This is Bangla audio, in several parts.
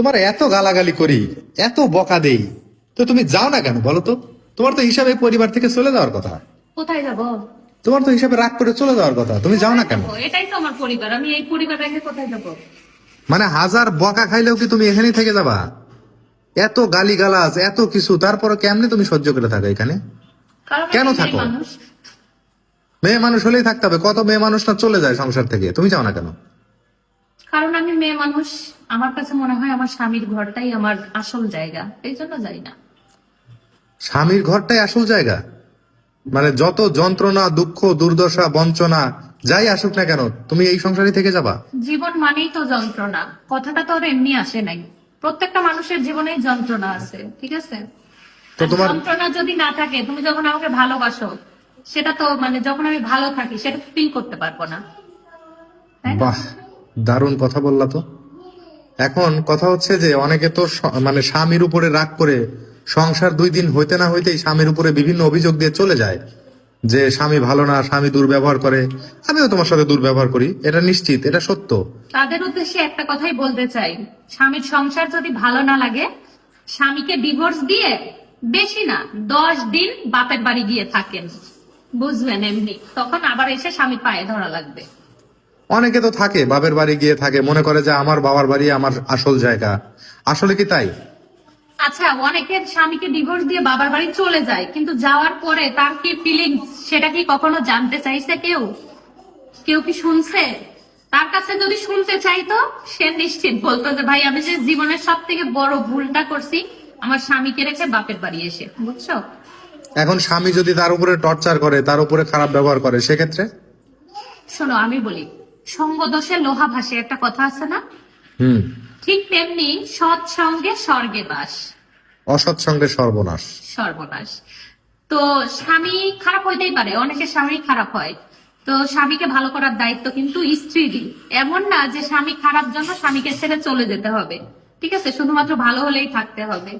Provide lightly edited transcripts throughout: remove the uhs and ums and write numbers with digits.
তোমার এত গালাগালি করি, এত বকা দেই, তো তুমি যাও না কেন বলো তো? তোমার তো হিসাবে পরিবার থেকে চলে যাওয়ার কথা। কোথায় যাব? তোমার তো হিসাবে রাগ করে চলে যাওয়ার কথা, তুমি যাও না কেন? এটাই তো আমার পরিবার, আমি এই পরিবার রেখে কোথায় যাব? মানে হাজার বকা খাইলেও কি তুমি এখানেই থেকে যাবা? এত গালি গালাজ, এত কিছু, তারপরে কেমনে তুমি সহ্য করে থাকো এখানে? কারণ কেন আমি মেয়ে থাকো? মানুষ। মেয়ে মানুষ হলেই থাকতে হবে? কত মেয়ে মানুষ না চলে যায় সংসার থেকে, তুমি যাও না কেন? কারণ আমি মেয়ে মানুষ, আমার কাছে মনে হয় আমার স্বামীর ঘরটাই আমার আসল জায়গা, এই জন্য যাই না। স্বামীর ঘরটাই আসল জায়গা? মানে যত যন্ত্রণা, দুঃখ, দুর্দশা, বঞ্চনা যাই আসুক না কেন, তুমি এই সংসারই থেকে যাবা? জীবন মানেই তো যন্ত্রণা, কথাটা তো আর এমনি আসে নাই। প্রত্যেকটা মানুষের জীবনেই যন্ত্রণা আছে, ঠিক আছে? তো আর তোমার যন্ত্রণা যদি না থাকে, তুমি যখন আমাকে ভালোবাসো, সেটা তো মানে যখন আমি ভালো থাকি সেটা ফিল করতে পারবো না, তাই না? বাহ, দারুণ কথা বললা তো। এখন কথা হচ্ছে যে অনেকে তো মানে স্বামীর উপরে রাগ করে সংসার 2 দিন হইতে না হইতেই স্বামীর উপরে বিভিন্ন অভিযোগ দিয়ে চলে যায় যে স্বামী ভালো না, স্বামী দুর্ব্যবহার করে। আমিও তোমার সাথে দুর্ব্যবহার করি, এটা নিশ্চিত, এটা সত্য। তাদের উদ্দেশ্যে একটা কথাই বলতে চাই, স্বামীর সংসার যদি ভালো না লাগে, স্বামীকে ডিভোর্স দিয়ে বেশি না 10 দিন বাপের বাড়ি গিয়ে থাকেন, বুঝলেন? এমনি তখন আবার এসে স্বামীর পায়ে ধরা লাগবে। অনেকে তো থাকে বাপের বাড়ি গিয়ে থাকে, মনে করে যে আমার বাবার বাড়ি আমার আসল জায়গা। আসলে কি তাই? আচ্ছা, অনেকের স্বামীকে ডিভোর্স দিয়ে বাবার বাড়ি চলে যায়, কিন্তু যাওয়ার পরে তার কি ফিলিংস সেটা কি কখনো জানতে চাইছে কেউ? কেউ কি শুনছে? তার কাছে যদি শুনতে চাইতো, সে নিশ্চিত বলতো যে ভাই, আমি যে জীবনের সব থেকে বড় ভুলটা করছি আমার স্বামীকে রেখে বাপের বাড়ি এসে, বুঝছো? এখন স্বামী যদি তার উপরে টর্চার করে, তার উপরে খারাপ ব্যবহার করে, সেক্ষেত্রে? শোনো, আমি বলি, সঙ্গ দোষে লোহা ভাসে, একটা কথা আছে না? হুম। ঠিক তেমনি সৎ সঙ্গে স্বর্গে বাস, অসৎ সঙ্গে সর্বনাশ। সর্বনাশ। তো স্বামী খারাপ হইতেই পারে, অনেকের স্বামী খারাপ হয়, তো স্বামীকে ভালো করার দায়িত্ব কিন্তু স্ত্রীরই। এমন না যে স্বামী খারাপ জন্য স্বামীকে ছেড়ে চলে যেতে হবে, ঠিক আছে? শুধুমাত্র ভালো হলেই থাকতে হবে।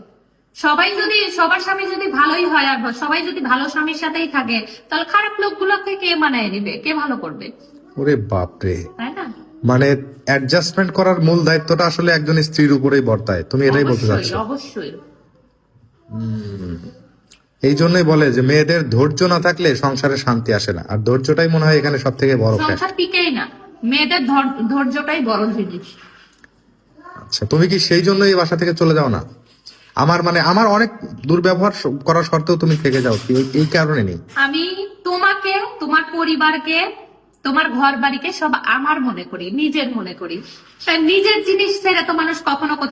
সবার স্বামী যদি ভালোই হয় আর সবাই যদি ভালো স্বামীর সাথেই থাকে, তাহলে খারাপ লোকগুলোকে কে মানায় নিবে, কে ভালো করবে, ওরে বাপরে। তাই না? মানে অ্যাডজাস্টমেন্ট করার মূল দায়িত্বটা আসলে একজন স্ত্রীর উপরেই বর্তায়, তুমি এটাই বলতে অবশ্যই চাচ্ছ? অবশ্যই। এই জন্যই বলে যে মেয়েদের ধৈর্য না থাকলে সংসারে শান্তি আসে না, আর ধৈর্যটাই মনে হয় এখানে সব থেকে বড় ফ্যাক্ট। সংসার টিকেই না, মেয়েদের ধৈর্যটাই বড় জিনিস। আচ্ছা, তুমি কি সেই জন্য এই বাসা থেকে চলে যাও না? আমার অনেক দুর্ব্যবহার করা সত্ত্বেও তুমি থেকে যাও কি এই কারণে নেই? আমি তোমাকে, তোমার পরিবারকে, তোমার ঘর বাড়িকে সব আমার মনে করি, নিজের মনে করি। তাই নিজের জিনিস ছেড়ে তো মানুষ কখনো